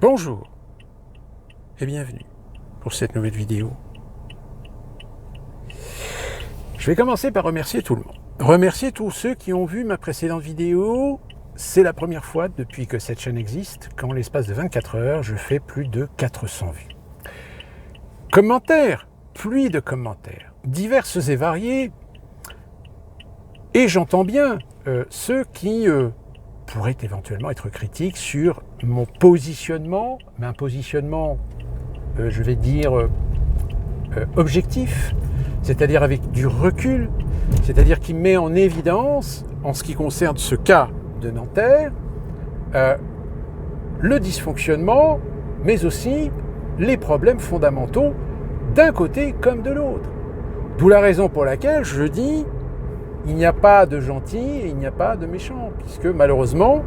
Bonjour et bienvenue pour cette nouvelle vidéo. Je vais commencer par remercier tout le monde. Remercier tous ceux qui ont vu ma précédente vidéo. C'est la première fois depuis que cette chaîne existe qu'en l'espace de 24 heures, je fais plus de 400 vues. Commentaires, pluie de commentaires, diverses et variés. Et j'entends bien ceux qui pourraient éventuellement être critiques sur mon positionnement, mais un positionnement, je vais dire, objectif, c'est-à-dire avec du recul, c'est-à-dire qui met en évidence, en ce qui concerne ce cas de Nanterre, le dysfonctionnement, mais aussi les problèmes fondamentaux d'un côté comme de l'autre. D'où la raison pour laquelle je dis il n'y a pas de gentils et il n'y a pas de méchants, puisque malheureusement,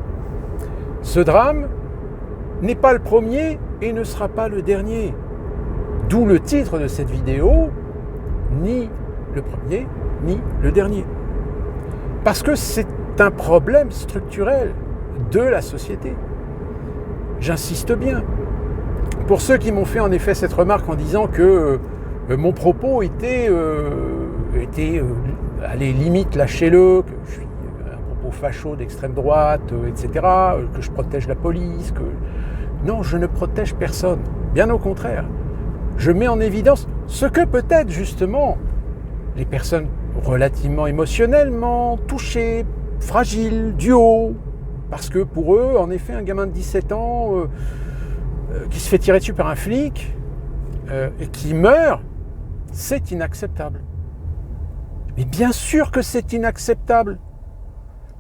ce drame n'est pas le premier et ne sera pas le dernier. D'où le titre de cette vidéo, ni le premier, ni le dernier. Parce que c'est un problème structurel de la société. J'insiste bien. Pour ceux qui m'ont fait en effet cette remarque en disant que mon propos était allez, limite lâchez-le, que je suis un propos facho d'extrême droite, etc., que je protège la police, que... Non, je ne protège personne. Bien au contraire. Je mets en évidence ce que peut-être justement les personnes relativement émotionnellement touchées, fragiles, du haut, parce que pour eux, en effet, un gamin de 17 ans qui se fait tirer dessus par un flic et qui meurt, c'est inacceptable. Mais bien sûr que c'est inacceptable.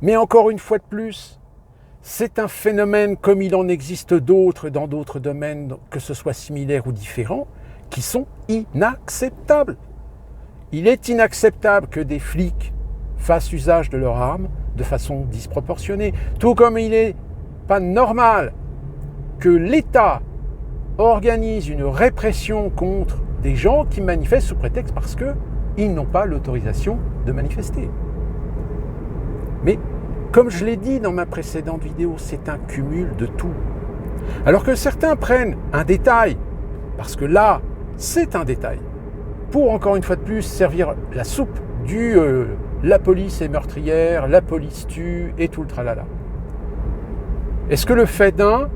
Mais encore une fois de plus, c'est un phénomène comme il en existe d'autres dans d'autres domaines, que ce soit similaires ou différents, qui sont inacceptables. Il est inacceptable que des flics fassent usage de leurs armes de façon disproportionnée. Tout comme il n'est pas normal que l'État organise une répression contre des gens qui manifestent sous prétexte parce qu'ils n'ont pas l'autorisation de manifester. Mais, comme je l'ai dit dans ma précédente vidéo, c'est un cumul de tout. Alors que certains prennent un détail, parce que là, c'est un détail, pour encore une fois de plus servir la soupe du la police est meurtrière, la police tue et tout le tralala. Est-ce que le fait d'un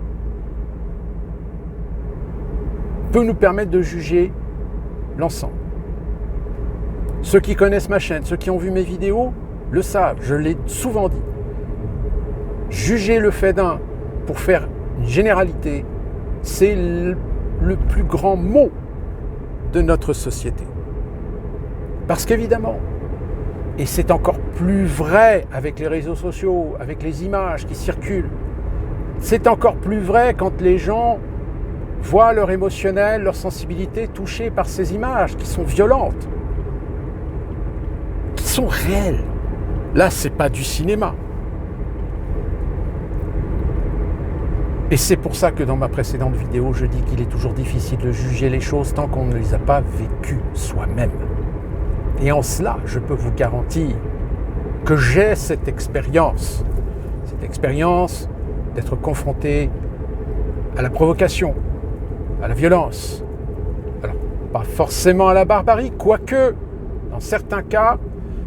peut nous permettre de juger l'ensemble? Ceux qui connaissent ma chaîne, ceux qui ont vu mes vidéos, le savent, je l'ai souvent dit. Juger le fait d'un pour faire une généralité, c'est le plus grand mot de notre société. Parce qu'évidemment, et c'est encore plus vrai avec les réseaux sociaux, avec les images qui circulent, c'est encore plus vrai quand les gens voient leur émotionnel, leur sensibilité touchée par ces images qui sont violentes, qui sont réelles. Là, c'est pas du cinéma. Et c'est pour ça que dans ma précédente vidéo, je dis qu'il est toujours difficile de juger les choses tant qu'on ne les a pas vécues soi-même. Et en cela, je peux vous garantir que j'ai cette expérience d'être confronté à la provocation, à la violence. Alors, pas forcément à la barbarie, quoique, dans certains cas,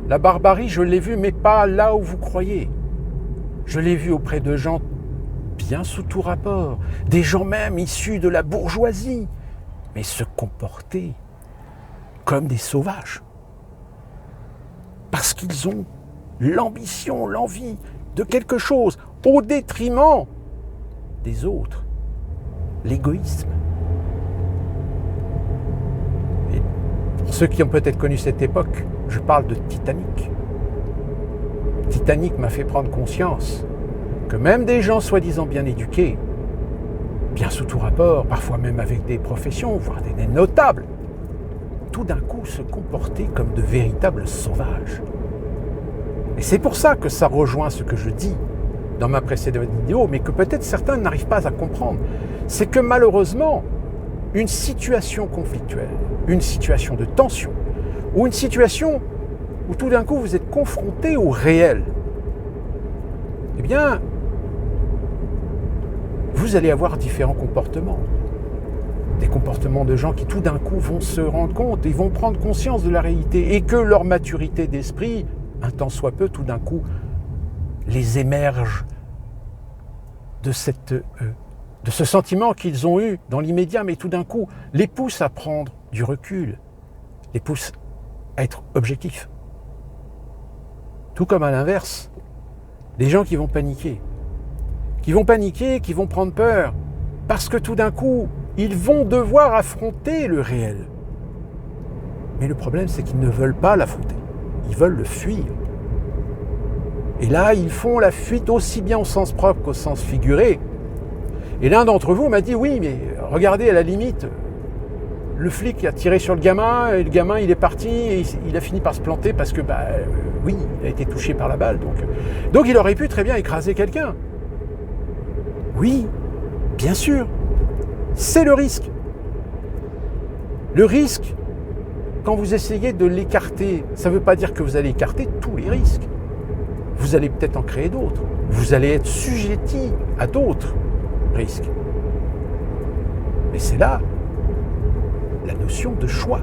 la barbarie, je l'ai vue, mais pas là où vous croyez. Je l'ai vue auprès de gens bien sous tout rapport, des gens même issus de la bourgeoisie, mais se comporter comme des sauvages. Parce qu'ils ont l'ambition, l'envie de quelque chose, au détriment des autres. L'égoïsme. Et pour ceux qui ont peut-être connu cette époque, je parle de Titanic. Titanic m'a fait prendre conscience que même des gens soi-disant bien éduqués, bien sous tout rapport, parfois même avec des professions, voire des notables, tout d'un coup se comporter comme de véritables sauvages. Et c'est pour ça que ça rejoint ce que je dis dans ma précédente vidéo, mais que peut-être certains n'arrivent pas à comprendre. C'est que malheureusement, une situation conflictuelle, une situation de tension, ou une situation où tout d'un coup vous êtes confronté au réel, eh bien, vous allez avoir différents comportements. Des comportements de gens qui tout d'un coup vont se rendre compte et vont prendre conscience de la réalité et que leur maturité d'esprit, un tant soit peu, tout d'un coup, les émerge de ce sentiment qu'ils ont eu dans l'immédiat, mais tout d'un coup, les pousse à prendre du recul, les pousse à être objectifs. Tout comme à l'inverse, des gens qui vont paniquer, qui vont prendre peur, parce que tout d'un coup, ils vont devoir affronter le réel. Mais le problème, c'est qu'ils ne veulent pas l'affronter. Ils veulent le fuir. Et là, ils font la fuite aussi bien au sens propre qu'au sens figuré. Et l'un d'entre vous m'a dit, oui, mais regardez, à la limite, le flic a tiré sur le gamin, et le gamin, il est parti, et il a fini par se planter parce que, oui, il a été touché par la balle. Donc il aurait pu très bien écraser quelqu'un. Oui, bien sûr. C'est le risque. Le risque, quand vous essayez de l'écarter, ça ne veut pas dire que vous allez écarter tous les risques. Vous allez peut-être en créer d'autres. Vous allez être sujetti à d'autres risques. Mais c'est là la notion de choix.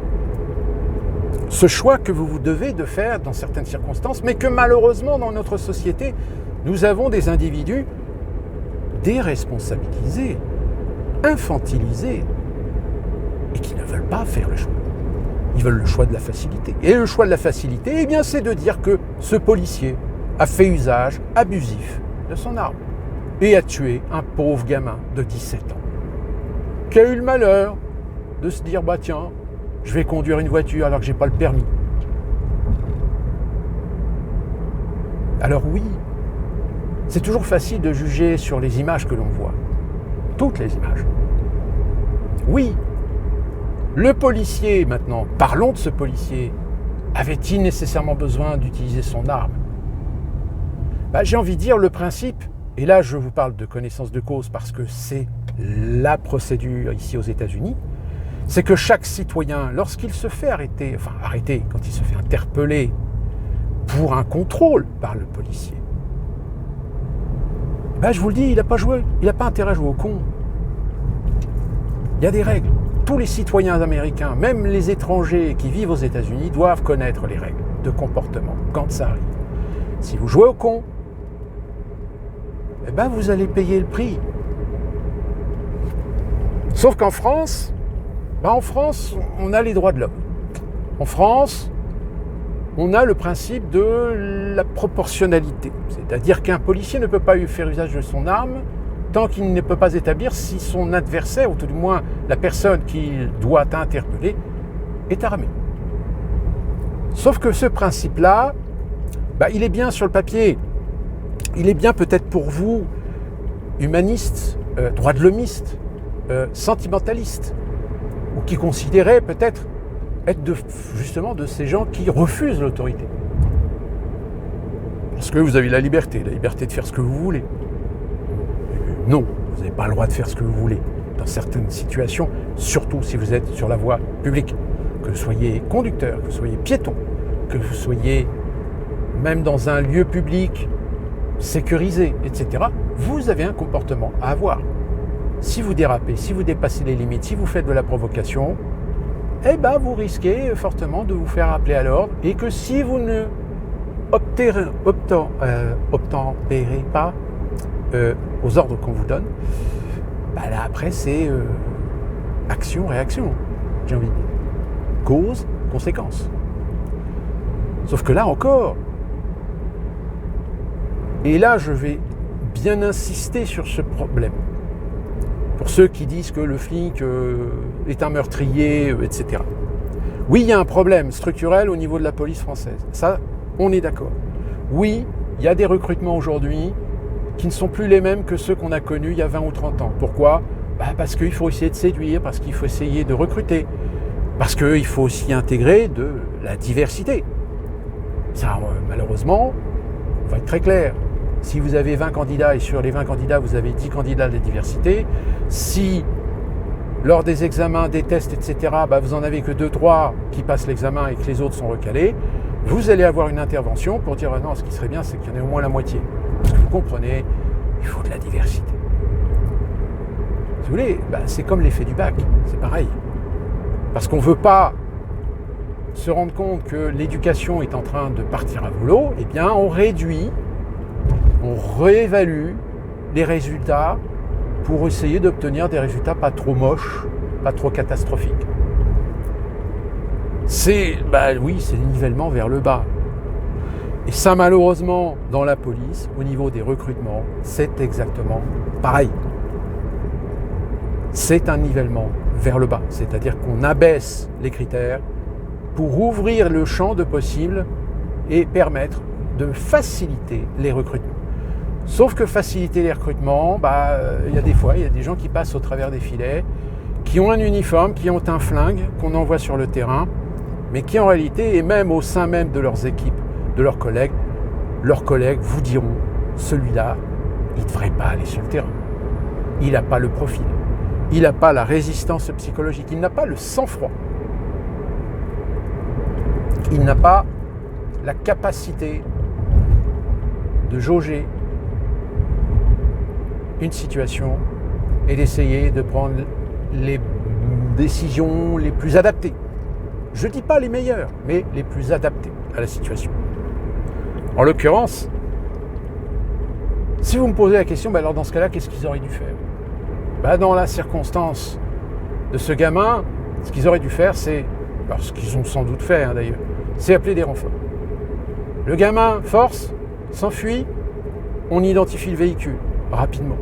Ce choix que vous devez de faire dans certaines circonstances, mais que malheureusement dans notre société, nous avons des individus déresponsabilisés, infantilisés, et qui ne veulent pas faire le choix. Ils veulent le choix de la facilité. Et le choix de la facilité, eh bien, c'est de dire que ce policier a fait usage abusif de son arme et a tué un pauvre gamin de 17 ans qui a eu le malheur de se dire, tiens, je vais conduire une voiture alors que j'ai pas le permis. Alors oui, c'est toujours facile de juger sur les images que l'on voit. Toutes les images. Oui, le policier, maintenant, parlons de ce policier, avait-il nécessairement besoin d'utiliser son arme ? J'ai envie de dire le principe, et là je vous parle de connaissance de cause parce que c'est la procédure ici aux États-Unis, c'est que chaque citoyen, lorsqu'il se fait arrêter, quand il se fait interpeller pour un contrôle par le policier, je vous le dis, il n'a pas joué, il n'a pas intérêt à jouer au con. Il y a des règles. Tous les citoyens américains, même les étrangers qui vivent aux États-Unis, doivent connaître les règles de comportement quand ça arrive. Si vous jouez au con, vous allez payer le prix. Sauf qu'en France, on a les droits de l'homme. En France, on a le principe de la proportionnalité. C'est-à-dire qu'un policier ne peut pas faire usage de son arme tant qu'il ne peut pas établir si son adversaire, ou tout du moins la personne qu'il doit interpeller, est armée. Sauf que ce principe-là, il est bien sur le papier. Il est bien peut-être pour vous, humaniste, droit de l'homiste, sentimentaliste, ou qui considérait peut-être être justement de ces gens qui refusent l'autorité. Parce que vous avez la liberté de faire ce que vous voulez. Non, vous n'avez pas le droit de faire ce que vous voulez. Dans certaines situations, surtout si vous êtes sur la voie publique, que vous soyez conducteur, que vous soyez piéton, que vous soyez même dans un lieu public sécurisé, etc., vous avez un comportement à avoir. Si vous dérapez, si vous dépassez les limites, si vous faites de la provocation, vous risquez fortement de vous faire appeler à l'ordre et que si vous ne obtempérez pas aux ordres qu'on vous donne, là après c'est action-réaction, j'ai envie de dire. Cause, conséquence. Sauf que là encore, et là je vais bien insister sur ce problème. Pour ceux qui disent que le flic est un meurtrier, etc. Oui, il y a un problème structurel au niveau de la police française. Ça, on est d'accord. Oui, il y a des recrutements aujourd'hui qui ne sont plus les mêmes que ceux qu'on a connus il y a 20 ou 30 ans. Pourquoi ? Parce qu'il faut essayer de séduire, parce qu'il faut essayer de recruter, parce qu'il faut aussi intégrer de la diversité. Ça, malheureusement, on va être très clair. Si vous avez 20 candidats et sur les 20 candidats, vous avez 10 candidats de diversité, si lors des examens, des tests, etc., vous en avez que 2-3 qui passent l'examen et que les autres sont recalés, vous allez avoir une intervention pour dire non, ce qui serait bien, c'est qu'il y en ait au moins la moitié. Parce que vous comprenez, il faut de la diversité. Si vous voulez, c'est comme l'effet du bac, c'est pareil. Parce qu'on ne veut pas se rendre compte que l'éducation est en train de partir à volo, eh bien on réduit, on réévalue les résultats pour essayer d'obtenir des résultats pas trop moches, pas trop catastrophiques. C'est le nivellement vers le bas. Et ça, malheureusement, dans la police, au niveau des recrutements, c'est exactement pareil. C'est un nivellement vers le bas, c'est-à-dire qu'on abaisse les critères pour ouvrir le champ de possibles et permettre de faciliter les recrutements. Sauf que faciliter les recrutements, il y a des gens qui passent au travers des filets, qui ont un uniforme, qui ont un flingue qu'on envoie sur le terrain, mais qui en réalité, et même au sein même de leurs équipes, de leurs collègues vous diront, celui-là, il ne devrait pas aller sur le terrain. Il n'a pas le profil, il n'a pas la résistance psychologique, il n'a pas le sang-froid. Il n'a pas la capacité de jauger une situation et d'essayer de prendre les décisions les plus adaptées. Je ne dis pas les meilleures, mais les plus adaptées à la situation. En l'occurrence, si vous me posez la question, alors dans ce cas-là, qu'est-ce qu'ils auraient dû faire ? Dans la circonstance de ce gamin, ce qu'ils auraient dû faire, c'est, ce qu'ils ont sans doute fait d'ailleurs, c'est appeler des renforts. Le gamin force, s'enfuit, on identifie le véhicule rapidement.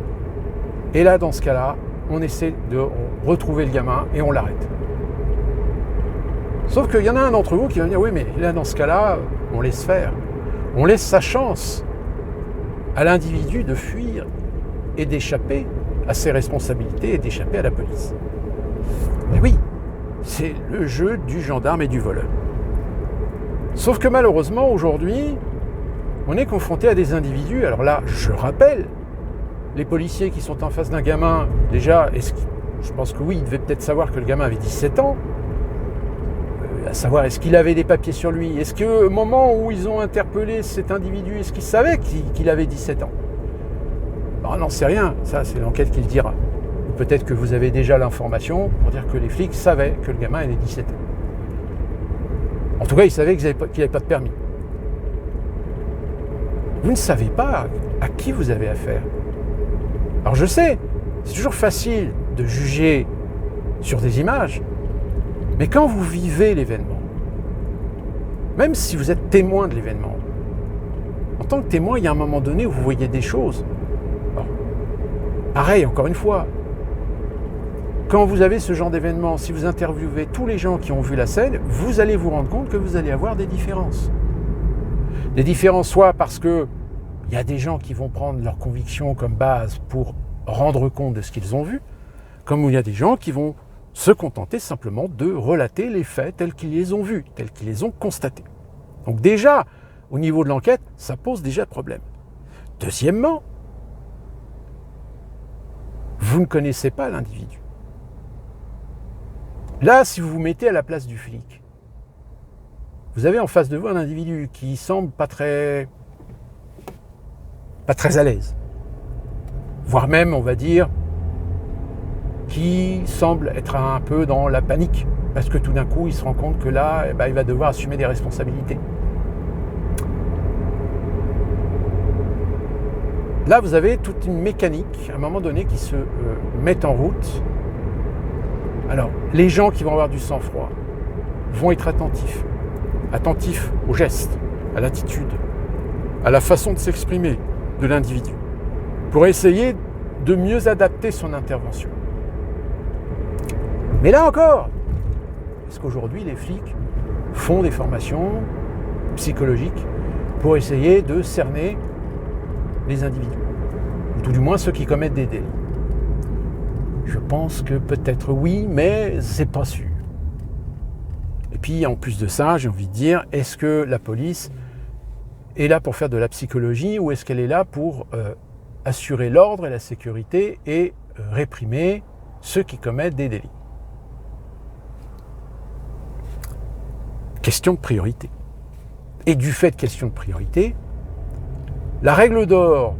Et là, dans ce cas-là, on essaie de retrouver le gamin et on l'arrête. Sauf qu'il y en a un d'entre vous qui va me dire, oui, mais là, dans ce cas-là, on laisse faire. On laisse sa chance à l'individu de fuir et d'échapper à ses responsabilités et d'échapper à la police. Mais oui, c'est le jeu du gendarme et du voleur. Sauf que malheureusement, aujourd'hui, on est confronté à des individus. Alors là, je rappelle, les policiers qui sont en face d'un gamin, déjà, je pense que oui, ils devaient peut-être savoir que le gamin avait 17 ans, à savoir est-ce qu'il avait des papiers sur lui, est-ce qu'au moment où ils ont interpellé cet individu, est-ce qu'il savait qu'il avait 17 ans ? On n'en sait rien, ça c'est l'enquête qui le dira. Ou peut-être que vous avez déjà l'information pour dire que les flics savaient que le gamin avait 17 ans. En tout cas, ils savaient qu'il n'avait pas de permis. Vous ne savez pas à qui vous avez affaire. Alors je sais, c'est toujours facile de juger sur des images, mais quand vous vivez l'événement, même si vous êtes témoin de l'événement, en tant que témoin, il y a un moment donné où vous voyez des choses. Alors, pareil, encore une fois, quand vous avez ce genre d'événement, si vous interviewez tous les gens qui ont vu la scène, vous allez vous rendre compte que vous allez avoir des différences. Des différences soit parce que il y a des gens qui vont prendre leurs convictions comme base pour rendre compte de ce qu'ils ont vu, comme il y a des gens qui vont se contenter simplement de relater les faits tels qu'ils les ont vus, tels qu'ils les ont constatés. Donc déjà, au niveau de l'enquête, ça pose déjà problème. Deuxièmement, vous ne connaissez pas l'individu. Là, si vous vous mettez à la place du flic, vous avez en face de vous un individu qui semble pas très à l'aise, voire même, on va dire, qui semble être un peu dans la panique, parce que tout d'un coup, il se rend compte que là, il va devoir assumer des responsabilités. Là, vous avez toute une mécanique, à un moment donné, qui se met en route. Alors, les gens qui vont avoir du sang-froid vont être attentifs aux gestes, à l'attitude, à la façon de s'exprimer de l'individu, pour essayer de mieux adapter son intervention. Mais là encore, est-ce qu'aujourd'hui les flics font des formations psychologiques pour essayer de cerner les individus, ou tout du moins ceux qui commettent des délits? Je pense que peut-être oui, mais c'est pas sûr. Et puis en plus de ça, j'ai envie de dire, est-ce que la police est là pour faire de la psychologie ou est-ce qu'elle est là pour assurer l'ordre et la sécurité et réprimer ceux qui commettent des délits? Question de priorité. Et du fait de question de priorité, la règle d'or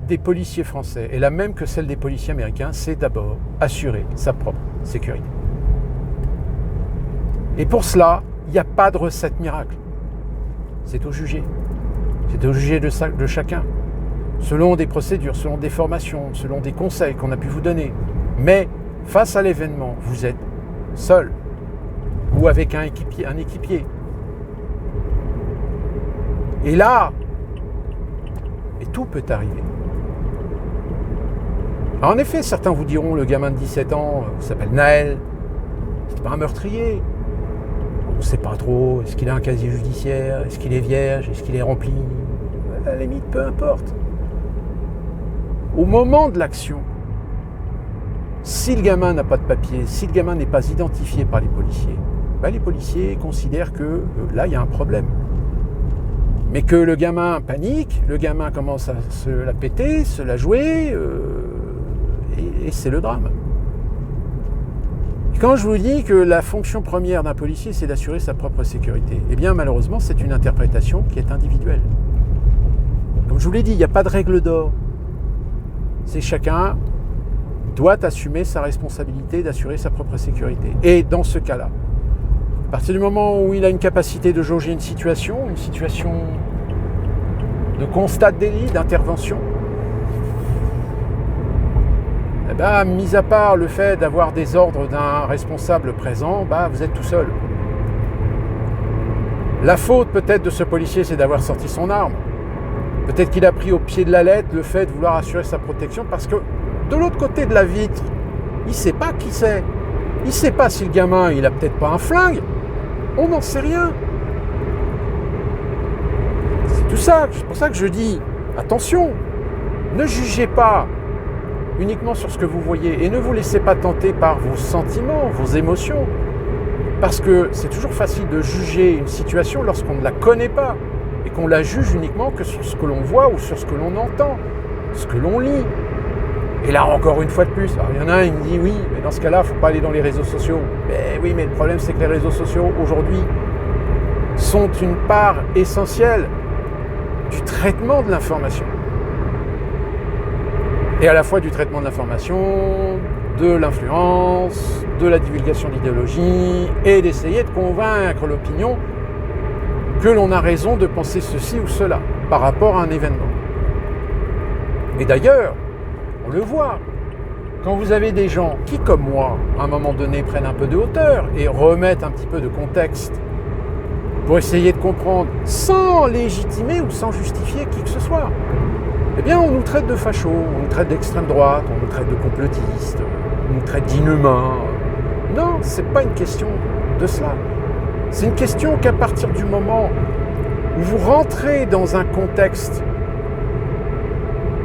des policiers français est la même que celle des policiers américains, c'est d'abord assurer sa propre sécurité. Et pour cela, il n'y a pas de recette miracle. C'est au jugé. C'est au jugé de chacun, selon des procédures, selon des formations, selon des conseils qu'on a pu vous donner. Mais face à l'événement, vous êtes seul ou avec un équipier. Et là, et tout peut arriver. Alors en effet, certains vous diront, le gamin de 17 ans s'appelle Naël, c'est pas un meurtrier. On ne sait pas trop, est-ce qu'il a un casier judiciaire, est-ce qu'il est vierge, est-ce qu'il est rempli, à la limite, peu importe. Au moment de l'action, si le gamin n'a pas de papier, si le gamin n'est pas identifié par les policiers considèrent que là, il y a un problème. Mais que le gamin panique, le gamin commence à se la péter, se la jouer, et c'est le drame. Et quand je vous dis que la fonction première d'un policier, c'est d'assurer sa propre sécurité, eh bien malheureusement, c'est une interprétation qui est individuelle. Comme je vous l'ai dit, il n'y a pas de règle d'or. C'est chacun doit assumer sa responsabilité d'assurer sa propre sécurité. Et dans ce cas-là, à partir du moment où il a une capacité de jauger une situation de constat de délit, d'intervention, eh bien, mis à part le fait d'avoir des ordres d'un responsable présent, vous êtes tout seul. La faute peut-être de ce policier, c'est d'avoir sorti son arme. Peut-être qu'il a pris au pied de la lettre le fait de vouloir assurer sa protection parce que de l'autre côté de la vitre, il ne sait pas qui c'est. Il ne sait pas si le gamin, il a peut-être pas un flingue. On n'en sait rien. C'est tout ça. C'est pour ça que je dis, attention, ne jugez pas uniquement sur ce que vous voyez et ne vous laissez pas tenter par vos sentiments, vos émotions. Parce que c'est toujours facile de juger une situation lorsqu'on ne la connaît pas et qu'on la juge uniquement que sur ce que l'on voit ou sur ce que l'on entend, ce que l'on lit. Et là, encore une fois de plus, alors, il y en a un, il me dit oui, mais dans ce cas-là, il ne faut pas aller dans les réseaux sociaux. Mais oui, mais le problème, c'est que les réseaux sociaux, aujourd'hui, sont une part essentielle du traitement de l'information. Et à la fois du traitement de l'information, de l'influence, de la divulgation d'idéologie, et d'essayer de convaincre l'opinion que l'on a raison de penser ceci ou cela par rapport à un événement. Et d'ailleurs, on le voit, quand vous avez des gens qui, comme moi, à un moment donné, prennent un peu de hauteur et remettent un petit peu de contexte pour essayer de comprendre, sans légitimer ou sans justifier qui que ce soit, eh bien, on nous traite de fachos, on nous traite d'extrême droite, on nous traite de complotistes, on nous traite d'inhumains. Non, c'est pas une question de cela. C'est une question qu'à partir du moment où vous rentrez dans un contexte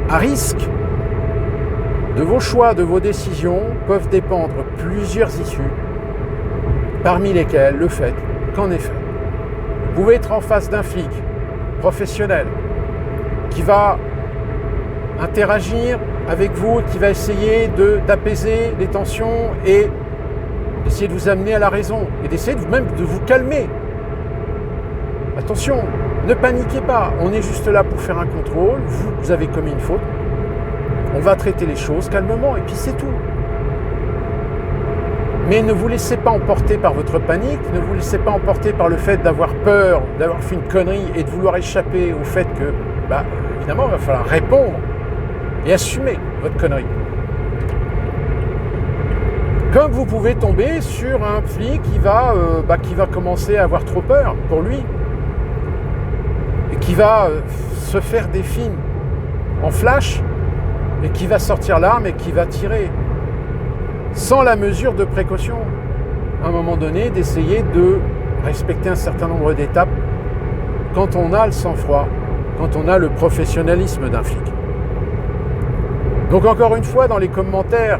à risque, de vos choix, de vos décisions peuvent dépendre plusieurs issues, parmi lesquelles le fait qu'en effet, vous pouvez être en face d'un flic professionnel qui va interagir avec vous, qui va essayer d'apaiser les tensions et d'essayer de vous amener à la raison et d'essayer même de vous calmer. Attention, ne paniquez pas, on est juste là pour faire un contrôle, vous avez commis une faute, on va traiter les choses calmement et puis c'est tout. Mais ne vous laissez pas emporter par votre panique, ne vous laissez pas emporter par le fait d'avoir peur, d'avoir fait une connerie et de vouloir échapper au fait que, évidemment, il va falloir répondre et assumer votre connerie. Comme vous pouvez tomber sur un flic qui va commencer à avoir trop peur pour lui et qui va se faire des films en flash et qui va sortir l'arme et qui va tirer sans la mesure de précaution. À un moment donné, d'essayer de respecter un certain nombre d'étapes quand on a le sang-froid, quand on a le professionnalisme d'un flic. Donc encore une fois, dans les commentaires,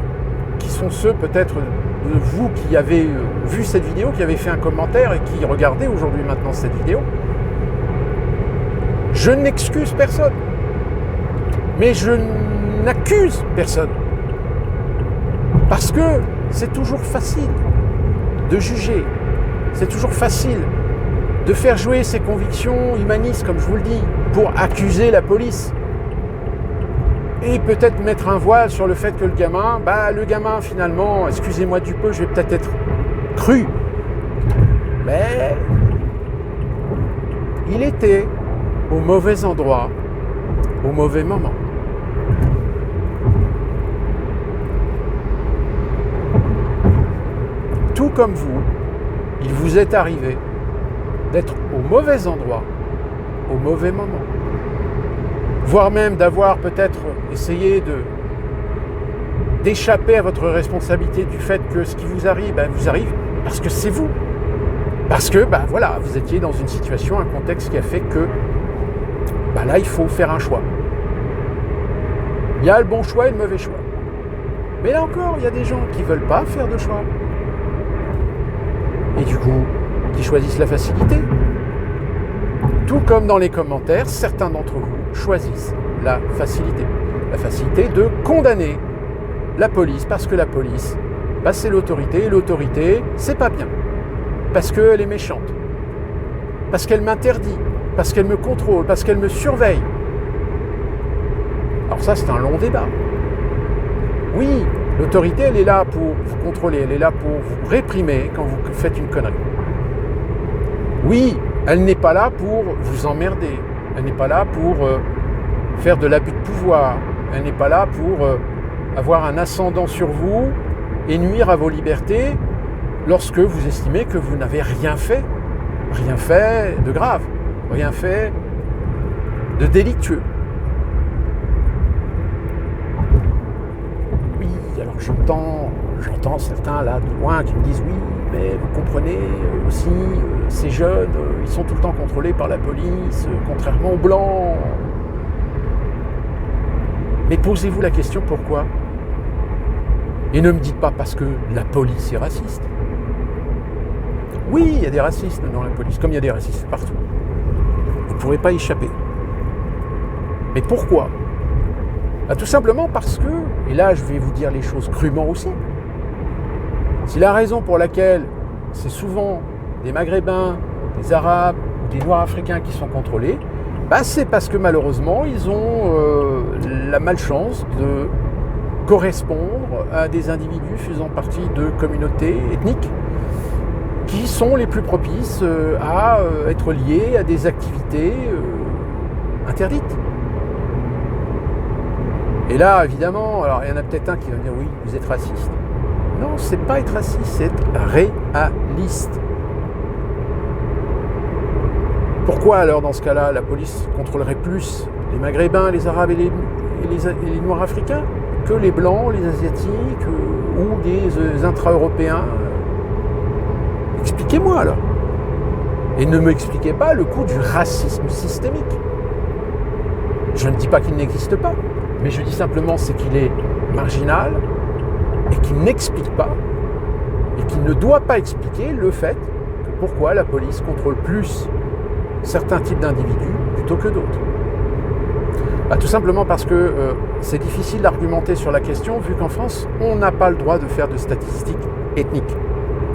qui sont ceux peut-être de vous qui avez vu cette vidéo, qui avez fait un commentaire et qui regardez aujourd'hui maintenant cette vidéo, je n'excuse personne, mais je n'accuse personne. Parce que c'est toujours facile de juger, c'est toujours facile de faire jouer ses convictions humanistes, comme je vous le dis, pour accuser la police. et peut-être mettre un voile sur le fait que le gamin finalement, excusez-moi du peu, je vais peut-être être cru, mais il était au mauvais endroit, au mauvais moment. Tout comme vous, il vous est arrivé d'être au mauvais endroit, au mauvais moment. Voire même d'avoir peut-être essayé d'échapper à votre responsabilité du fait que ce qui vous arrive parce que c'est vous. Parce que vous étiez dans une situation, un contexte qui a fait que là, il faut faire un choix. Il y a le bon choix et le mauvais choix. Mais là encore, il y a des gens qui ne veulent pas faire de choix. Et du coup, qui choisissent la facilité. Tout comme dans les commentaires, certains d'entre vous choisissent la facilité. La facilité de condamner la police, parce que la police, c'est l'autorité, et l'autorité, c'est pas bien. Parce qu'elle est méchante. Parce qu'elle m'interdit. Parce qu'elle me contrôle. Parce qu'elle me surveille. Alors ça, c'est un long débat. Oui, l'autorité, elle est là pour vous contrôler, elle est là pour vous réprimer quand vous faites une connerie. Oui, elle n'est pas là pour vous emmerder, elle n'est pas là pour faire de l'abus de pouvoir, elle n'est pas là pour avoir un ascendant sur vous et nuire à vos libertés lorsque vous estimez que vous n'avez rien fait de grave, rien fait de délictueux. Alors j'entends certains là de loin qui me disent oui, mais vous comprenez aussi, ces jeunes, ils sont tout le temps contrôlés par la police, contrairement aux blancs. Mais posez-vous la question pourquoi ? Et ne me dites pas parce que la police est raciste. Oui, il y a des racistes dans la police, comme il y a des racistes partout. Vous ne pourrez pas y échapper. Mais pourquoi ? Tout simplement parce que, et là je vais vous dire les choses crûment aussi, si la raison pour laquelle c'est souvent des Maghrébins, des Arabes, des Noirs africains qui sont contrôlés, c'est parce que malheureusement ils ont la malchance de correspondre à des individus faisant partie de communautés ethniques qui sont les plus propices à être liés à des activités interdites. Et là, évidemment, alors il y en a peut-être un qui va me dire « oui, vous êtes raciste ». Non, c'est pas être raciste, c'est être réaliste. Pourquoi alors, dans ce cas-là, la police contrôlerait plus les Maghrébins, les Arabes et les Noirs africains que les Blancs, les Asiatiques ou des intra-européens ? Expliquez-moi alors. Et ne m'expliquez pas le coût du racisme systémique. Je ne dis pas qu'il n'existe pas. Mais je dis simplement c'est qu'il est marginal et qu'il n'explique pas et qu'il ne doit pas expliquer le fait que pourquoi la police contrôle plus certains types d'individus plutôt que d'autres. Tout simplement parce que c'est difficile d'argumenter sur la question vu qu'en France, on n'a pas le droit de faire de statistiques ethniques.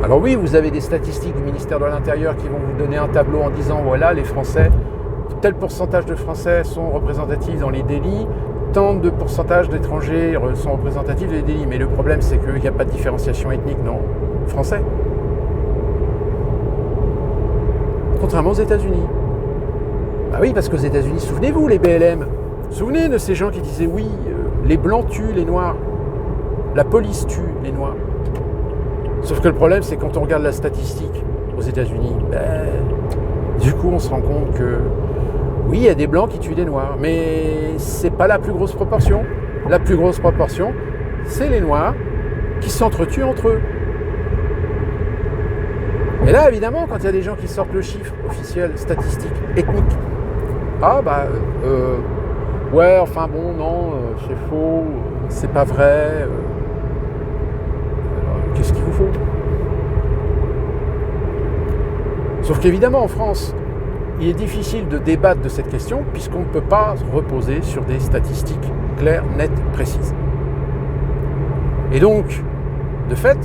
Alors oui, vous avez des statistiques du ministère de l'Intérieur qui vont vous donner un tableau en disant voilà, les Français, tel pourcentage de Français sont représentatifs dans les délits, tant de pourcentage d'étrangers sont représentatifs des délits. Mais le problème, c'est qu'il n'y a pas de différenciation ethnique, non, français. Contrairement aux États-Unis. Oui, parce qu'aux États-Unis, souvenez-vous, les BLM, souvenez de ces gens qui disaient oui, les Blancs tuent les Noirs, la police tue les Noirs. Sauf que le problème, c'est quand on regarde la statistique aux États-Unis, du coup, on se rend compte que oui, il y a des Blancs qui tuent des Noirs, mais c'est pas la plus grosse proportion. La plus grosse proportion, c'est les Noirs qui s'entretuent entre eux. Et là, évidemment, quand il y a des gens qui sortent le chiffre officiel, statistique, ethnique, ouais, enfin bon, non, c'est faux, c'est pas vrai, qu'est-ce qu'il vous faut ? Sauf qu'évidemment, en France, il est difficile de débattre de cette question puisqu'on ne peut pas se reposer sur des statistiques claires, nettes, précises. Et donc, de fait,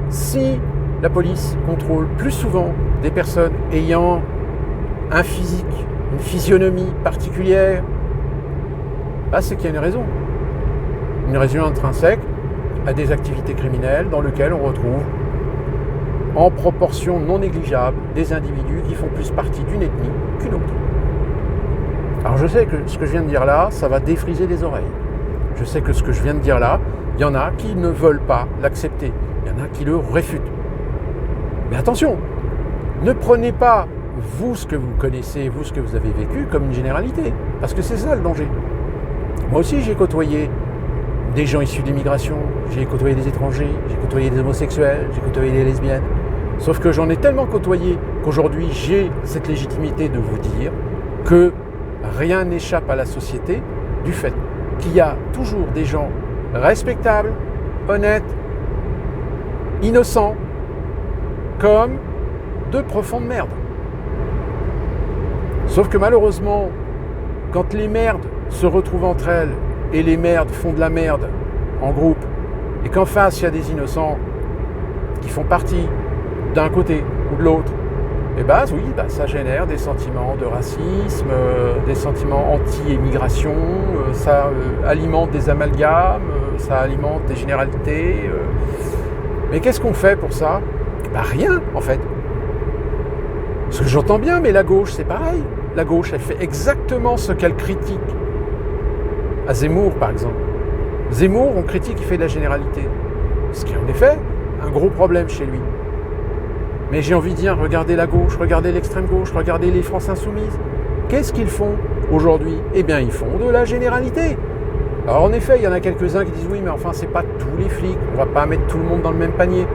si la police contrôle plus souvent des personnes ayant un physique, une physionomie particulière, C'est qu'il y a une raison intrinsèque à des activités criminelles dans lesquelles on retrouve en proportion non négligeable des individus qui font plus partie d'une ethnie qu'une autre. Alors je sais que ce que je viens de dire là, ça va défriser les oreilles. Je sais que ce que je viens de dire là, il y en a qui ne veulent pas l'accepter. Il y en a qui le réfutent. Mais attention, ne prenez pas, vous, ce que vous connaissez, vous, ce que vous avez vécu, comme une généralité. Parce que c'est ça le danger. Moi aussi, j'ai côtoyé des gens issus d'immigration, j'ai côtoyé des étrangers, j'ai côtoyé des homosexuels, j'ai côtoyé des lesbiennes. Sauf que j'en ai tellement côtoyé qu'aujourd'hui, j'ai cette légitimité de vous dire que rien n'échappe à la société du fait qu'il y a toujours des gens respectables, honnêtes, innocents, comme de profondes merdes. Sauf que malheureusement, quand les merdes se retrouvent entre elles et les merdes font de la merde en groupe, et qu'en face il y a des innocents qui font partie d'un côté ou de l'autre, et oui, ça génère des sentiments de racisme, des sentiments anti-émigration, ça alimente des amalgames, ça alimente des généralités. Mais qu'est-ce qu'on fait pour ça ? Rien, en fait. Parce que j'entends bien, mais la gauche, c'est pareil. La gauche, elle fait exactement ce qu'elle critique. À Zemmour, par exemple. Zemmour, on critique qu'il fait de la généralité. Ce qui est en effet un gros problème chez lui. Mais j'ai envie de dire, regardez la gauche, regardez l'extrême gauche, regardez les France insoumises. Qu'est-ce qu'ils font aujourd'hui ? Ils font de la généralité. Alors en effet, il y en a quelques-uns qui disent oui, mais enfin, c'est pas tous les flics, on va pas mettre tout le monde dans le même panier.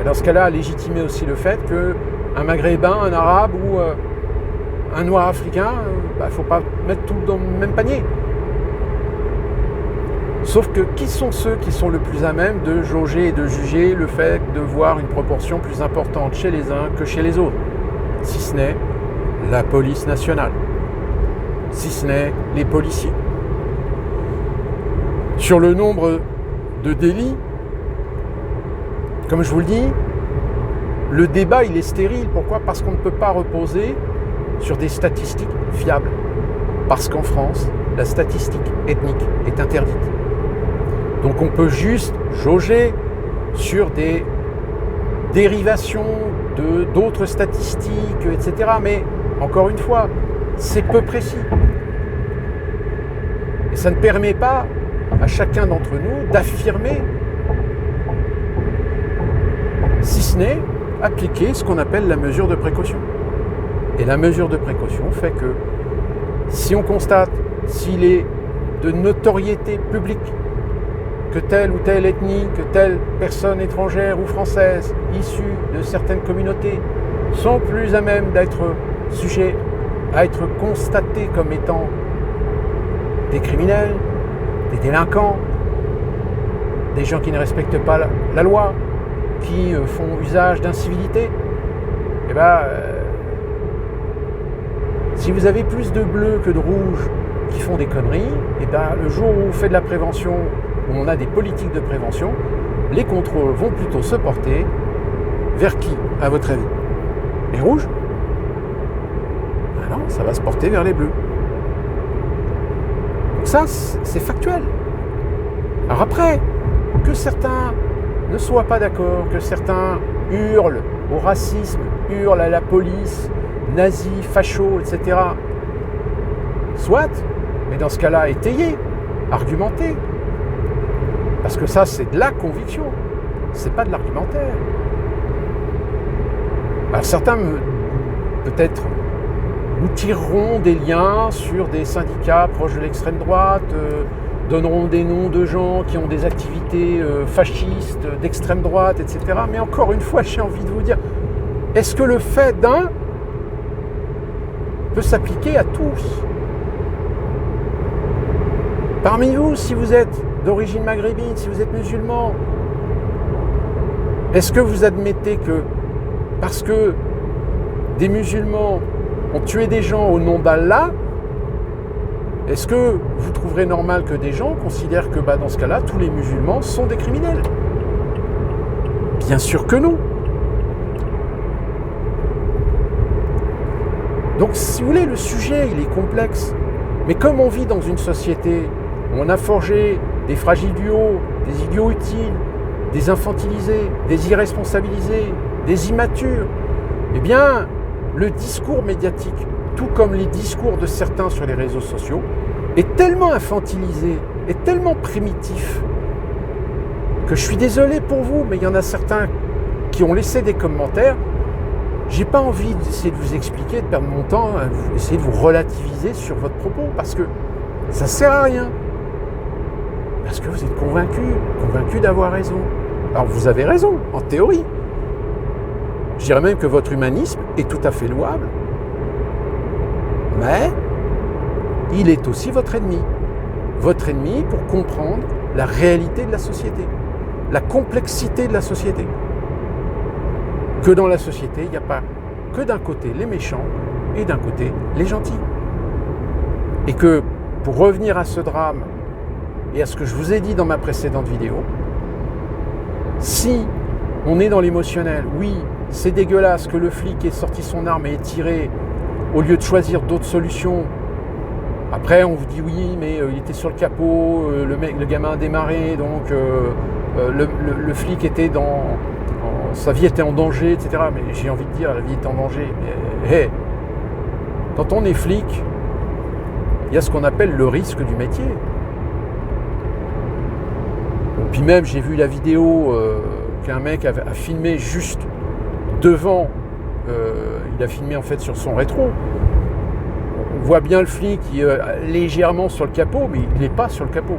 Et dans ce cas-là, légitimer aussi le fait qu'un maghrébin, un arabe ou un noir africain, faut pas mettre tout dans le même panier. Sauf que qui sont ceux qui sont le plus à même de jauger et de juger le fait de voir une proportion plus importante chez les uns que chez les autres ? Si ce n'est la police nationale, si ce n'est les policiers. Sur le nombre de délits, comme je vous le dis, le débat il est stérile. Pourquoi ? Parce qu'on ne peut pas reposer sur des statistiques fiables. Parce qu'en France, la statistique ethnique est interdite. Donc on peut juste jauger sur des dérivations d'autres statistiques, etc. Mais encore une fois, c'est peu précis. Et ça ne permet pas à chacun d'entre nous d'affirmer, si ce n'est appliquer ce qu'on appelle la mesure de précaution. Et la mesure de précaution fait que si on constate s'il est de notoriété publique que telle ou telle ethnie, que telle personne étrangère ou française issue de certaines communautés sont plus à même d'être sujets à être constatés comme étant des criminels, des délinquants, des gens qui ne respectent pas la loi, qui font usage d'incivilité, si vous avez plus de bleus que de rouges qui font des conneries, le jour où on fait de la prévention, où on a des politiques de prévention, les contrôles vont plutôt se porter vers qui, à votre avis ? Les rouges ? Non, ça va se porter vers les bleus. Donc ça, c'est factuel. Alors après, que certains ne soient pas d'accord, que certains hurlent au racisme, hurlent à la police, nazis, fachos, etc. Soit, mais dans ce cas-là, étayez, argumentez. Parce que ça, c'est de la conviction, c'est pas de l'argumentaire. Alors certains, peut-être, nous tireront des liens sur des syndicats proches de l'extrême droite, donneront des noms de gens qui ont des activités fascistes, d'extrême droite, etc. Mais encore une fois, j'ai envie de vous dire, est-ce que le fait d'un peut s'appliquer à tous ? Parmi vous, si vous êtes d'origine maghrébine, si vous êtes musulman, est-ce que vous admettez que parce que des musulmans ont tué des gens au nom d'Allah, est-ce que vous trouverez normal que des gens considèrent que dans ce cas-là, tous les musulmans sont des criminels ? Bien sûr que non. Donc si vous voulez, le sujet il est complexe. Mais comme on vit dans une société où on a forgé des fragiles du haut, des idiots utiles, des infantilisés, des irresponsabilisés, des immatures, eh bien, le discours médiatique, tout comme les discours de certains sur les réseaux sociaux, est tellement infantilisé, est tellement primitif, que je suis désolé pour vous, mais il y en a certains qui ont laissé des commentaires. J'ai pas envie d'essayer de vous expliquer, de perdre mon temps, à essayer de vous relativiser sur votre propos, parce que ça sert à rien. Parce que vous êtes convaincu d'avoir raison. Alors vous avez raison, en théorie. Je dirais même que votre humanisme est tout à fait louable. Mais il est aussi votre ennemi. Votre ennemi pour comprendre la réalité de la société, la complexité de la société. Que dans la société, il n'y a pas que d'un côté les méchants et d'un côté les gentils. Et que pour revenir à ce drame et à ce que je vous ai dit dans ma précédente vidéo, si on est dans l'émotionnel, oui, c'est dégueulasse que le flic ait sorti son arme et ait tiré au lieu de choisir d'autres solutions. Après, on vous dit oui, mais il était sur le capot, le gamin a démarré, donc le flic était sa vie était en danger, etc. Mais j'ai envie de dire, la vie est en danger. Mais hey, quand on est flic, il y a ce qu'on appelle le risque du métier. Puis même, j'ai vu la vidéo qu'un mec a filmé juste devant. Il a filmé en fait sur son rétro. On voit bien le flic qui est légèrement sur le capot, mais il n'est pas sur le capot.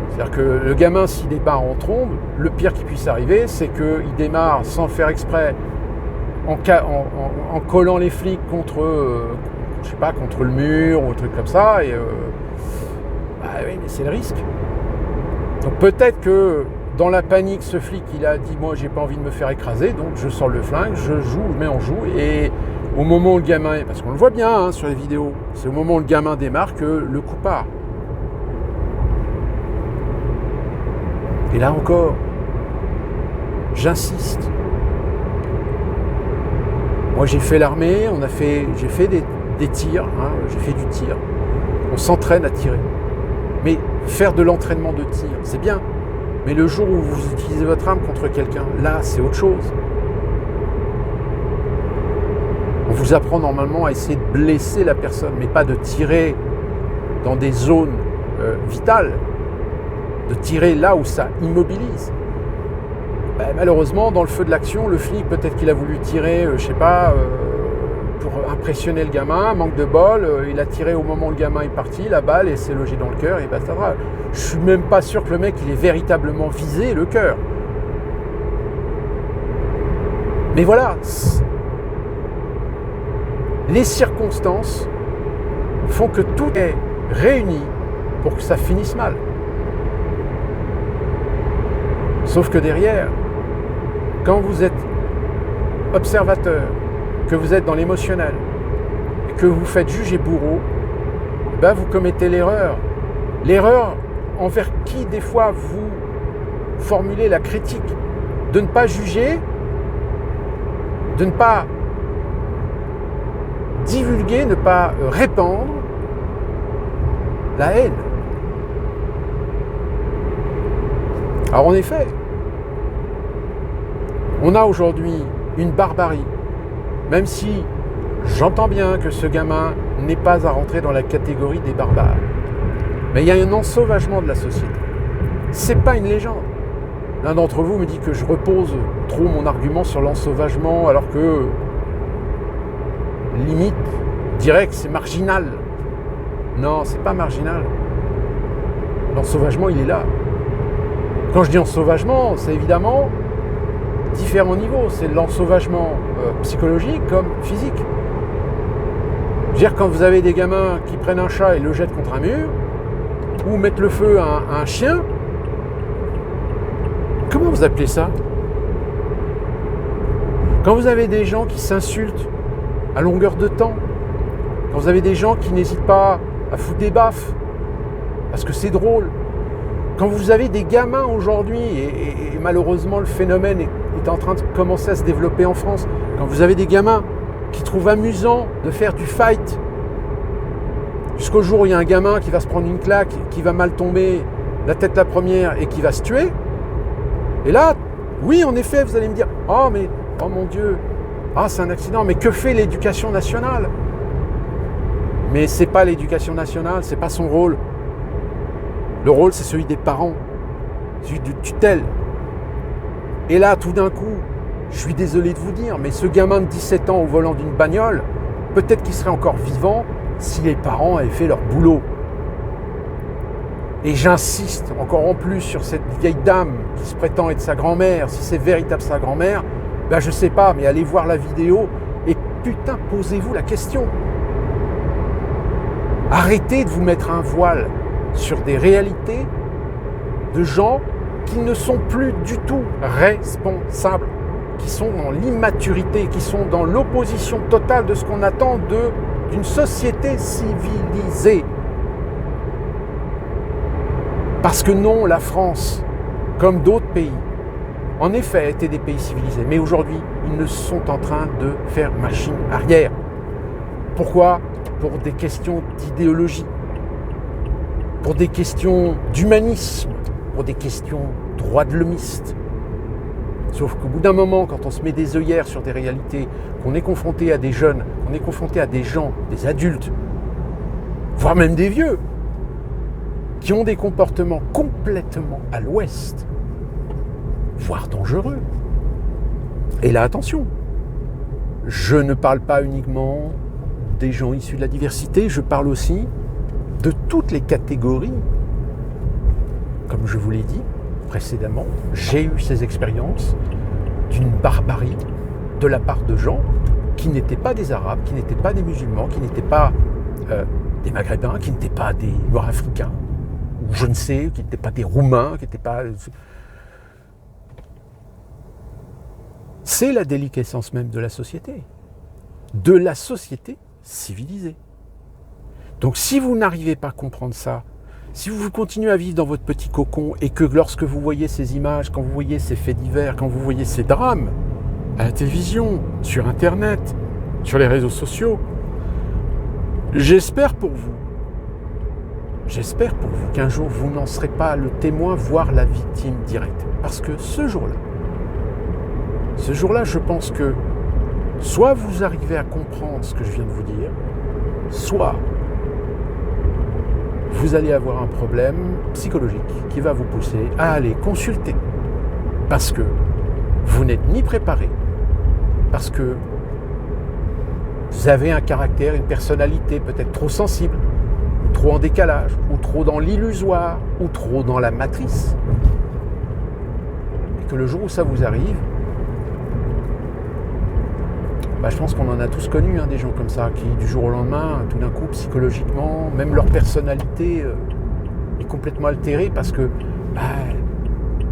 C'est-à-dire que le gamin, s'il démarre en trombe, le pire qui puisse arriver, c'est qu'il démarre sans le faire exprès, en collant les flics contre, je sais pas, contre le mur ou un truc comme ça. Et bah oui, mais c'est le risque. Donc peut-être que dans la panique, ce flic, il a dit, moi, j'ai pas envie de me faire écraser, donc je sors le flingue, je le mets en joue, et au moment où le gamin, parce qu'on le voit bien sur les vidéos, c'est au moment où le gamin démarre que le coup part. Et là encore, j'insiste. Moi, j'ai fait l'armée, j'ai fait des tirs, j'ai fait du tir. On s'entraîne à tirer. Mais faire de l'entraînement de tir, c'est bien. Mais le jour où vous utilisez votre arme contre quelqu'un, là, c'est autre chose. On vous apprend normalement à essayer de blesser la personne, mais pas de tirer dans des zones vitales, de tirer là où ça immobilise. Ben, malheureusement, dans le feu de l'action, le flic, peut-être qu'il a voulu tirer, je sais pas, pour impressionner le gamin, manque de bol, il a tiré au moment où le gamin est parti, la balle, et s'est logée dans le cœur, et basta. Je suis même pas sûr que le mec, il ait véritablement visé le cœur. Mais voilà, les circonstances font que tout est réuni pour que ça finisse mal. Sauf que derrière, quand vous êtes observateur, que vous êtes dans l'émotionnel, que vous faites juge et bourreau, ben vous commettez l'erreur. L'erreur envers qui, des fois, vous formulez la critique, de ne pas juger, de ne pas divulguer, ne pas répandre la haine. Alors en effet, on a aujourd'hui une barbarie, même si j'entends bien que ce gamin n'est pas à rentrer dans la catégorie des barbares. Mais il y a un ensauvagement de la société. C'est pas une légende. L'un d'entre vous me dit que je repose trop mon argument sur l'ensauvagement, alors que limite, je dirais que c'est marginal. Non, c'est pas marginal. L'ensauvagement, il est là. Quand je dis ensauvagement, c'est évidemment différents niveaux. C'est l'ensauvagement psychologique comme physique. Je veux dire, quand vous avez des gamins qui prennent un chat et le jettent contre un mur, ou mettent le feu à un chien, comment vous appelez ça? Quand vous avez des gens qui s'insultent à longueur de temps, quand vous avez des gens qui n'hésitent pas à foutre des baffes, parce que c'est drôle, quand vous avez des gamins aujourd'hui, et malheureusement le phénomène est en train de commencer à se développer en France, quand vous avez des gamins qui trouvent amusant de faire du fight jusqu'au jour où il y a un gamin qui va se prendre une claque, qui va mal tomber, la tête la première, et qui va se tuer. Et là, oui, en effet, vous allez me dire, oh mon Dieu, c'est un accident, mais que fait l'éducation nationale? Mais c'est pas l'éducation nationale, c'est pas son rôle. Le rôle, c'est celui des parents, celui de tutelle. Et là, tout d'un coup, je suis désolé de vous dire, mais ce gamin de 17 ans au volant d'une bagnole, peut-être qu'il serait encore vivant si les parents avaient fait leur boulot. Et j'insiste encore en plus sur cette vieille dame qui se prétend être sa grand-mère. Si c'est véritable sa grand-mère, ben je sais pas, mais allez voir la vidéo et putain, posez-vous la question. Arrêtez de vous mettre un voile sur des réalités de gens qui ne sont plus du tout responsables, qui sont dans l'immaturité, qui sont dans l'opposition totale de ce qu'on attend d'une société civilisée. Parce que non, la France, comme d'autres pays, en effet, étaient des pays civilisés. Mais aujourd'hui, ils ne sont en train de faire machine arrière. Pourquoi ? Pour des questions d'idéologie, pour des questions d'humanisme, pour des questions droits de l'homiste. Sauf qu'au bout d'un moment, quand on se met des œillères sur des réalités, qu'on est confronté à des jeunes, qu'on est confronté à des gens, des adultes, voire même des vieux, qui ont des comportements complètement à l'ouest, voire dangereux. Et là, attention, je ne parle pas uniquement des gens issus de la diversité, je parle aussi de toutes les catégories. Comme je vous l'ai dit précédemment, j'ai eu ces expériences d'une barbarie de la part de gens qui n'étaient pas des Arabes, qui n'étaient pas des musulmans, qui n'étaient pas des Maghrébins, qui n'étaient pas des Noirs africains, ou je ne sais, qui n'étaient pas des Roumains, qui n'étaient pas... C'est la déliquescence même de la société civilisée. Donc si vous n'arrivez pas à comprendre ça, si vous continuez à vivre dans votre petit cocon et que lorsque vous voyez ces images, quand vous voyez ces faits divers, quand vous voyez ces drames à la télévision, sur Internet, sur les réseaux sociaux, j'espère pour vous qu'un jour vous n'en serez pas le témoin, voire la victime directe. Parce que ce jour-là, je pense que soit vous arrivez à comprendre ce que je viens de vous dire, soit vous allez avoir un problème psychologique qui va vous pousser à aller consulter. Parce que vous n'êtes ni préparé, parce que vous avez un caractère, une personnalité peut-être trop sensible, ou trop en décalage, ou trop dans l'illusoire, ou trop dans la matrice. Et que le jour où ça vous arrive, je pense qu'on en a tous connu, des gens comme ça, qui du jour au lendemain, tout d'un coup, psychologiquement, même leur personnalité est complètement altérée parce que,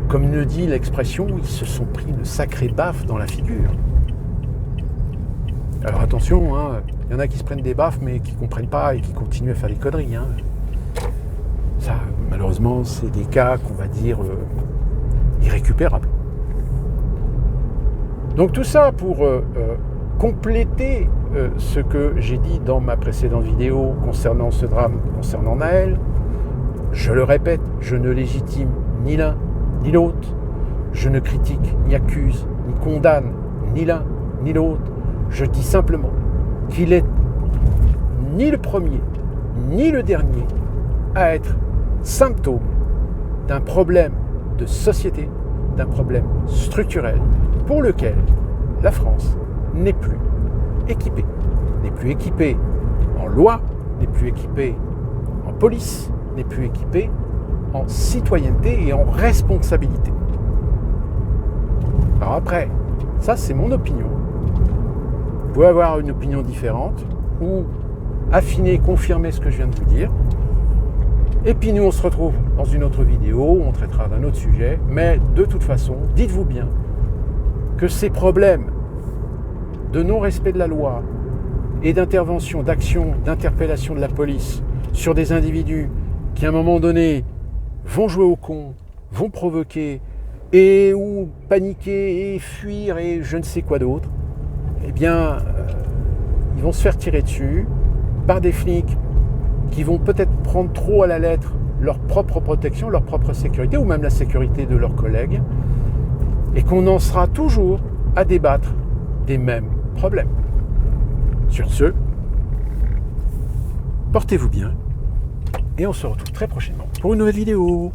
comme le dit l'expression, ils se sont pris une sacrée baffe dans la figure. Alors attention, il y en a qui se prennent des baffes mais qui ne comprennent pas et qui continuent à faire des conneries. Ça, malheureusement, c'est des cas qu'on va dire irrécupérables. Donc tout ça pour... compléter ce que j'ai dit dans ma précédente vidéo concernant ce drame, concernant Naël. Je le répète, je ne légitime ni l'un ni l'autre. Je ne critique, ni accuse, ni condamne ni l'un ni l'autre. Je dis simplement qu'il est ni le premier, ni le dernier à être symptôme d'un problème de société, d'un problème structurel pour lequel la France n'est plus équipé. N'est plus équipé en loi, n'est plus équipé en police, n'est plus équipé en citoyenneté et en responsabilité. Alors après, ça c'est mon opinion. Vous pouvez avoir une opinion différente ou affiner, confirmer ce que je viens de vous dire. Et puis nous on se retrouve dans une autre vidéo où on traitera d'un autre sujet. Mais de toute façon, dites-vous bien que ces problèmes de non-respect de la loi et d'intervention, d'action, d'interpellation de la police sur des individus qui à un moment donné vont jouer au con, vont provoquer et ou paniquer et fuir et je ne sais quoi d'autre, ils vont se faire tirer dessus par des flics qui vont peut-être prendre trop à la lettre leur propre protection, leur propre sécurité, ou même la sécurité de leurs collègues, et qu'on en sera toujours à débattre des mêmes problèmes. Sur ce, portez-vous bien, et on se retrouve très prochainement pour une nouvelle vidéo.